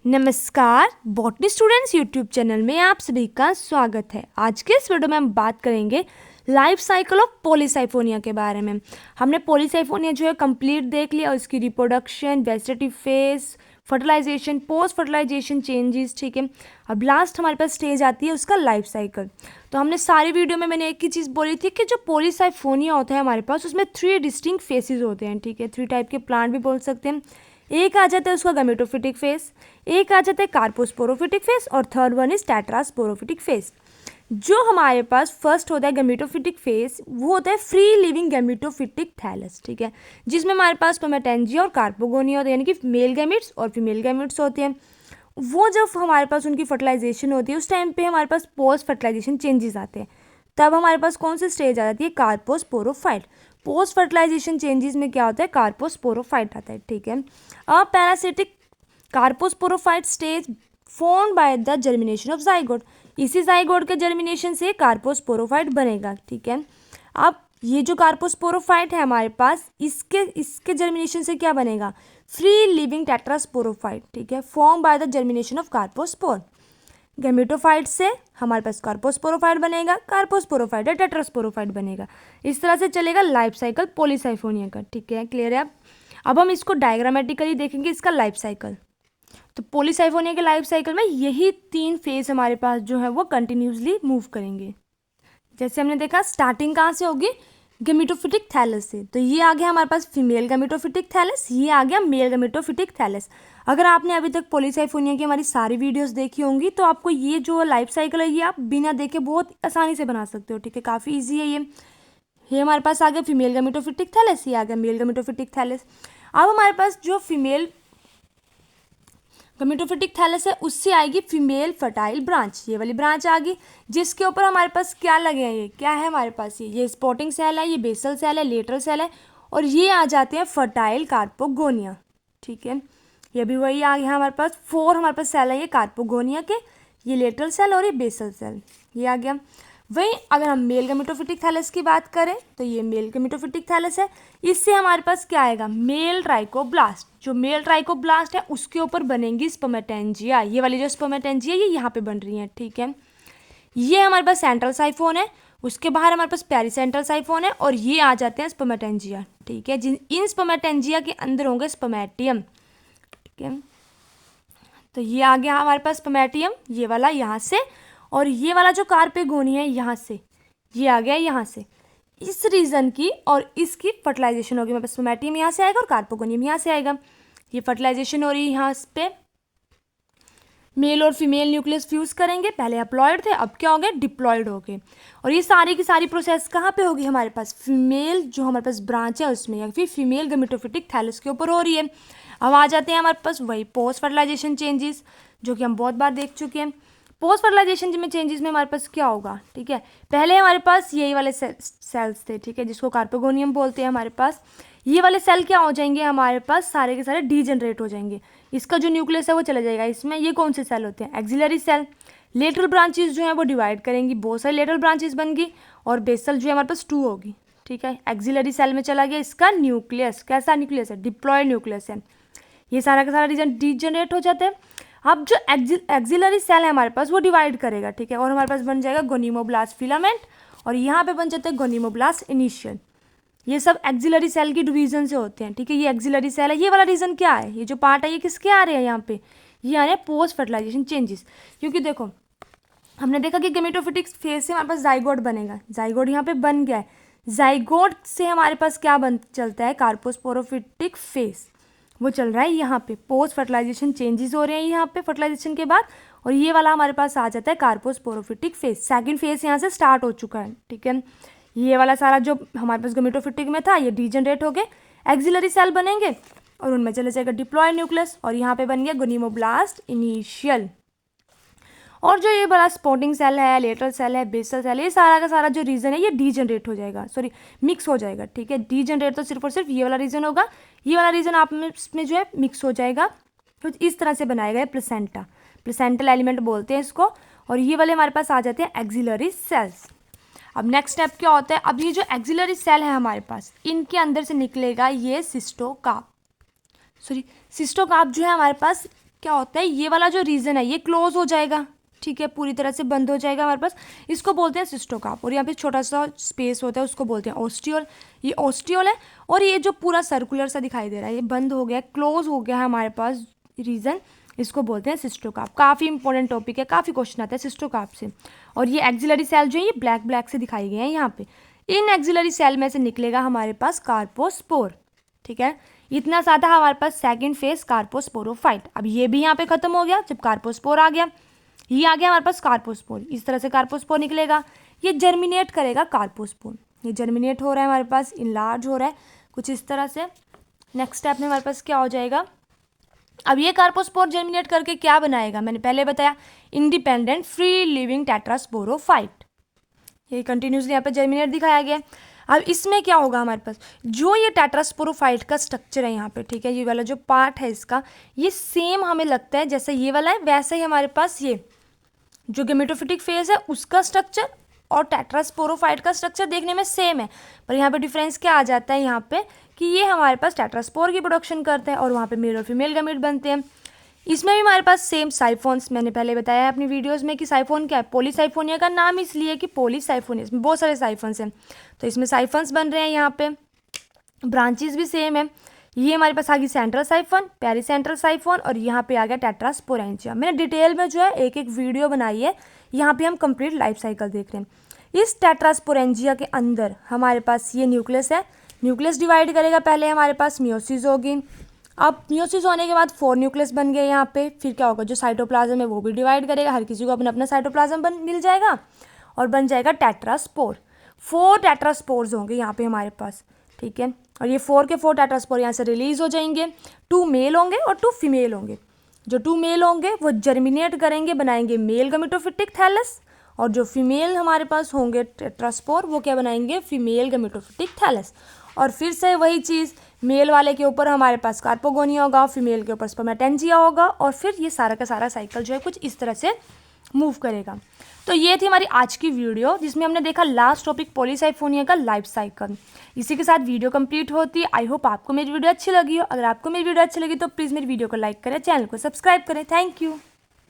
नमस्कार botany students YouTube channel में आप सभी का स्वागत है। आज के इस वीडियो में हम बात करेंगे लाइफ साइकिल ऑफ पॉलीसाइफोनिया के बारे में। हमने पॉलीसाइफोनिया जो है कंप्लीट देख लिया, उसकी reproduction, vegetative phase, fertilisation, post fertilisation changes, ठीक है। अब लास्ट हमारे पास स्टेज आती है उसका लाइफ साइकिल। तो हमने सारी वीडियो में मैंने एक ही चीज़ बोली थी कि जो पॉलीसाइफोनिया होता है हमारे पास उसमें 3 डिस्टिंक्ट फेसेस होते हैं, ठीक है। 3 टाइप के प्लांट भी बोल सकते हैं। एक आ जाता है उसका गैमेटोफिटिक फेस, एक आ जाता है कार्पोस्पोरोफिटिक फेस और थर्ड वन इज टेट्रास्पोरोफिटिक फेस। जो हमारे पास फर्स्ट होता है गैमेटोफिटिक फेस वो होता है फ्री लिविंग गैमेटोफिटिक थैलस, ठीक है, जिसमें हमारे पास स्पर्मेटेंजिया और कार्पोगोनिया होते हैं, यानी कि मेल गैमेट्स और फीमेल गैमेट्स होते हैं। वो जब हमारे पास उनकी फर्टिलाइजेशन होती है उस टाइम पे हमारे पास पोस्ट फर्टिलाइजेशन चेंजेस आते हैं। तब हमारे पास कौन सी स्टेज आ जाती है? कार्पोस्पोरोफाइट। पोस्ट फर्टिलाइजेशन चेंजेस में क्या होता है? कार्पोस्पोरोफाइट आता है, ठीक है। A parasitic carposporophyte stage formed by the germination of zygote. इसी जाइगोट के जर्मिनेशन से कार्पोस्पोरोफाइट बनेगा, ठीक है। अब ये जो कार्पोस्पोरोफाइट है हमारे पास, इसके जर्मिनेशन से क्या बनेगा? फ्री लिविंग टेट्रास्पोरोफाइट, ठीक है, form by the germination of carpospore. Gametophyte से हमारे पास कार्पोस्पोरोफाइट बनेगा, कार्पोस्पोरोफाइट है टेट्रास्पोरोफाइट बनेगा। इस तरह से चलेगा लाइफ साइकिल पॉलीसाइफोनिया का, ठीक है। क्लियर है? अब हम इसको डायग्रामेटिकली देखेंगे इसका लाइफ साइकिल। तो पॉलीसाइफोनिया के लाइफ साइकिल में यही 3 फेज हमारे पास जो है वो कंटिन्यूसली मूव करेंगे। जैसे हमने देखा स्टार्टिंग कहाँ से होगी? गैमेटोफिटिक थैलस से। तो ये आ गया हमारे पास फीमेल गैमेटोफिटिक थैलस, ये आ गया मेल गैमेटोफिटिक थैलस। अगर आपने अभी तक पॉलीसाइफोनिया की हमारी सारी वीडियोस देखी होंगी तो आपको ये जो लाइफ साइकिल है ये आप बिना देखे बहुत आसानी से बना सकते हो, ठीक है। काफ़ी ईजी है ये हमारे पास आ गया फीमेल गैमेटोफिटिक थैलस, ये आ गया मेल गैमेटोफिटिक थैलस। अब हमारे पास जो फीमेल गैमेटोफिटिक थैलस है उससे आएगी फीमेल फर्टाइल ब्रांच, ये वाली ब्रांच आ गई, जिसके ऊपर हमारे पास क्या लगे हैं? ये क्या है हमारे पास? ये स्पॉटिंग सेल है, ये बेसल सेल है, लेटरल सेल है, और ये आ जाते हैं फर्टाइल कार्पोगोनिया, ठीक है। ये भी वही आ गया हमारे पास 4 हमारे पास सेल है ये कार्पोगोनिया के, ये लेटरल सेल और ये बेसल सेल, ये आ गया। वहीं अगर हम मेल गैमेटोफिटिक थैलस की बात करें तो ये मेल गैमेटोफिटिक थैलस है, इससे हमारे पास क्या आएगा? Male trichoblast. जो मेल ट्राइकोब्लास्ट है उसके ऊपर बनेंगी स्पर्मेटेंजिया, ये वाली जो स्पर्मेटेंजिया ये यहाँ पे बन रही है, ठीक है। ये हमारे पास सेंट्रल साइफोन है, उसके बाहर हमारे पास पेरिसेंट्रल साइफोन है, और ये आ जाते हैं स्पर्मेटेंजिया, ठीक है। इन स्पर्मेटेंजिया के अंदर होंगे स्पर्मेटियम, ठीक है। तो ये आ गया हमारे पास स्पर्मेटियम, ये वाला यहाँ से, और ये वाला जो कार्पेगोनिया है यहाँ से, ये आ गया यहाँ से। इस रीजन की और इसकी फर्टिलाइजेशन होगी, मतलब स्पर्मेटियम यहाँ से आएगा और कार्पोगोनियम यहाँ से आएगा। ये फर्टिलाइजेशन हो रही है यहाँ पे, मेल और फीमेल न्यूक्लियस फ्यूज करेंगे। पहले हैप्लॉइड थे, अब क्या हो गए? डिप्लॉइड हो गए। और ये सारी की सारी प्रोसेस कहाँ पे होगी? हमारे पास फीमेल जो हमारे पास ब्रांच है उसमें, या फिर फीमेल गैमेटोफिटिक थैलस के ऊपर हो रही है। अब आ जाते हैं हमारे पास वही पोस्ट फर्टिलाइजेशन चेंजेस, जो कि हम बहुत बार देख चुके हैं। पोस्ट फर्टिलाइजेशन में चेंजेस में हमारे पास क्या होगा? ठीक है, पहले हमारे पास यही वाले सेल्स थे, ठीक है, जिसको कार्पोगोनियम बोलते हैं। हमारे पास ये वाले सेल क्या हो जाएंगे? हमारे पास सारे के सारे डीजनरेट हो जाएंगे, इसका जो न्यूक्लियस है वो चला जाएगा इसमें। ये कौन से सेल होते हैं? Axillary cell. लेटरल ब्रांचेस जो है वो डिवाइड करेंगी, बहुत सारी लेटरल ब्रांचेस बन गई, और बेसल जो है हमारे पास 2 होगी, ठीक है। एक्सिलरी सेल में चला गया इसका न्यूक्लियस, कैसा न्यूक्लियस है? डिप्लॉयड न्यूक्लियस है। ये सारा का सारा डीजनरेट हो जाता है। अब जो एक्सिलरी सेल है हमारे पास वो डिवाइड करेगा, ठीक है, और हमारे पास बन जाएगा गोनिमोब्लास्ट फिलामेंट, और यहाँ पे बन जाता है गोनिमोब्लास्ट इनिशियल। ये सब एक्सिलरी सेल की डिवीजन से होते हैं, ठीक है। ये एक्सिलरी सेल है, ये वाला रीजन क्या है? ये जो पार्ट है ये किसके आ रहे हैं यहाँ पे? ये आ रहे हैं पोस्ट फर्टिलाइजेशन चेंजेस। क्योंकि देखो हमने देखा कि गैमेटोफिटिक फेज से हमारे पास जाइगोट बनेगा, जाइगोट यहाँ पे बन गया है। जाइगोट से हमारे पास क्या चलता है? कार्पोस्पोरोफिटिक फेज, वो चल रहा है यहाँ पे। पोस्ट फर्टिलाइजेशन चेंजेस हो रहे हैं यहाँ पे फर्टिलाइजेशन के बाद, और ये वाला हमारे पास आ जाता है कार्पोस्पोरोफिटिक फेज। सेकंड फेज यहाँ से स्टार्ट हो चुका है, ठीक है। ये वाला सारा जो हमारे पास गैमेटोफिटिक में था ये डीजनरेट हो गए, एक्सिलरी सेल बनेंगे और उनमें चले जाएगा डिप्लॉयड न्यूक्लियस, और यहाँ पे बन गया गोनिमोब्लास्ट इनिशियल। और जो ये बड़ा स्पॉटिंग सेल है, लेटरल सेल है, बेसल सेल है, ये सारा का सारा जो रीजन है ये डीजनरेट हो जाएगा, सॉरी मिक्स हो जाएगा, ठीक है। डीजनरेट तो सिर्फ और सिर्फ ये वाला रीजन होगा, ये वाला रीजन आप में जो है मिक्स हो जाएगा। तो इस तरह से बनाया गया प्लेसेंटा, प्लेसेंटल एलिमेंट बोलते हैं इसको। और ये वाले हमारे पास आ जाते हैं एक्सिलरी सेल्स। अब नेक्स्ट स्टेप क्या होता है? अब ये जो एक्सिलरी सेल है हमारे पास, इनके अंदर से निकलेगा ये सिस्टोकार्प, सॉरी सिस्टोकार्प जो है हमारे पास क्या होता है, ये वाला जो रीजन है ये क्लोज हो जाएगा, ठीक है, पूरी तरह से बंद हो जाएगा हमारे पास, इसको बोलते हैं सिस्टोकार्प। और यहाँ पे छोटा सा स्पेस होता है उसको बोलते हैं ओस्टियोल, ये ओस्टियोल है। और ये जो पूरा सर्कुलर सा दिखाई दे रहा है ये बंद हो गया, क्लोज हो गया है हमारे पास रीजन, इसको बोलते हैं सिस्टोकार्प। काफ़ी इंपॉर्टेंट टॉपिक है, काफ़ी क्वेश्चन आता है सिस्टोकार्प से। और ये एक्सिलरी सेल जो है ये ब्लैक ब्लैक से दिखाई गए हैं यहाँ पे। इन एक्सिलरी सेल में से निकलेगा हमारे पास कार्पोस्पोर, ठीक है। इतना ज़्यादा हमारे पास सेकंड फेज कार्पोस्पोरोफाइट। अब ये भी यहाँ पे खत्म हो गया जब कार्पोस्पोर आ गया, ये आ गया हमारे पास कार्पोस्पोर। इस तरह से कार्पोस्पोर निकलेगा, ये जर्मिनेट करेगा कार्पोस्पोर, ये जर्मिनेट हो रहा है हमारे पास, इनलार्ज हो रहा है कुछ इस तरह से। नेक्स्ट स्टेप में हमारे पास क्या हो जाएगा, अब ये कार्पोस्पोर जर्मिनेट करके क्या बनाएगा, मैंने पहले बताया इंडिपेंडेंट फ्री लिविंग टेट्रास्पोरोफाइट। ये कंटिन्यूसली यहाँ पे जर्मिनेट दिखाया गया। अब इसमें क्या होगा हमारे पास, जो ये टेट्रास्पोरोफाइट का स्ट्रक्चर है यहाँ पे, ठीक है, ये वाला जो पार्ट है इसका ये सेम हमें लगता है जैसे ये वाला है, वैसे ही हमारे पास ये जो गेमेटोफिटिक फेज है उसका स्ट्रक्चर और टेट्रास्पोरोफाइट का स्ट्रक्चर देखने में सेम है। पर यहाँ पे डिफरेंस क्या आ जाता है यहाँ पे कि ये हमारे पास टेट्रास्पोर की प्रोडक्शन करते हैं और वहाँ पे मेल और फीमेल गैमेट बनते हैं। इसमें भी हमारे पास सेम साइफोन्स, मैंने पहले बताया है अपनी वीडियोस में कि साइफोन क्या है, पॉलीसाइफोनिया का नाम इसलिए कि पॉलीसाइफोनिया, इसमें बहुत सारे साइफोन्स हैं तो इसमें साइफोन्स बन रहे हैं। यहाँ पे ब्रांचेस भी सेम है, ये हमारे पास आ गई सेंट्रल साइफोन, पेरीसेंट्रल साइफोन और यहाँ पे आ गया टेट्रास्पोरेंजिया। मैंने डिटेल में जो है एक एक वीडियो बनाई है, यहाँ पे हम कंप्लीट लाइफ साइकिल देख रहे हैं। इस टेट्रास्पोरेंजिया के अंदर हमारे पास ये न्यूक्लियस है, न्यूक्लियस डिवाइड करेगा, पहले हमारे पास मियोसिस होगी। अब मियोसिस होने के बाद 4 न्यूक्लियस बन गए यहाँ पे, फिर क्या होगा जो साइटोप्लाज्म है वो भी डिवाइड करेगा, हर किसी को अपना अपना साइटोप्लाज्म मिल जाएगा और बन जाएगा टेट्रास्पोर। 4 टेट्रास्पोर्स होंगे यहाँ पे हमारे पास, ठीक है। और ये 4 के 4 टेट्रास्पोर यहाँ से रिलीज हो जाएंगे, 2 मेल होंगे और 2 फीमेल होंगे। जो 2 मेल होंगे वो जर्मिनेट करेंगे, बनाएंगे मेल गैमेटोफिटिक थैलस, और जो फीमेल हमारे पास होंगे टेट्रास्पोर वो क्या बनाएंगे, फीमेल गैमेटोफिटिक थैलस। और फिर से वही चीज़, मेल वाले के ऊपर हमारे पास कार्पोगोनिया होगा, फीमेल के ऊपर स्पर्मेटेंजिया होगा, और फिर ये सारा का सारा साइकिल जो है कुछ इस तरह से मूव करेगा। तो ये थी हमारी आज की वीडियो जिसमें हमने देखा लास्ट टॉपिक पॉलीसाइफोनिया का लाइफ साइकिल। इसी के साथ वीडियो कंप्लीट होती है। आई होप आपको मेरी वीडियो अच्छी लगी हो। अगर आपको मेरी वीडियो अच्छी लगी तो प्लीज़ मेरी वीडियो को लाइक करें, चैनल को सब्सक्राइब करें। Thank you.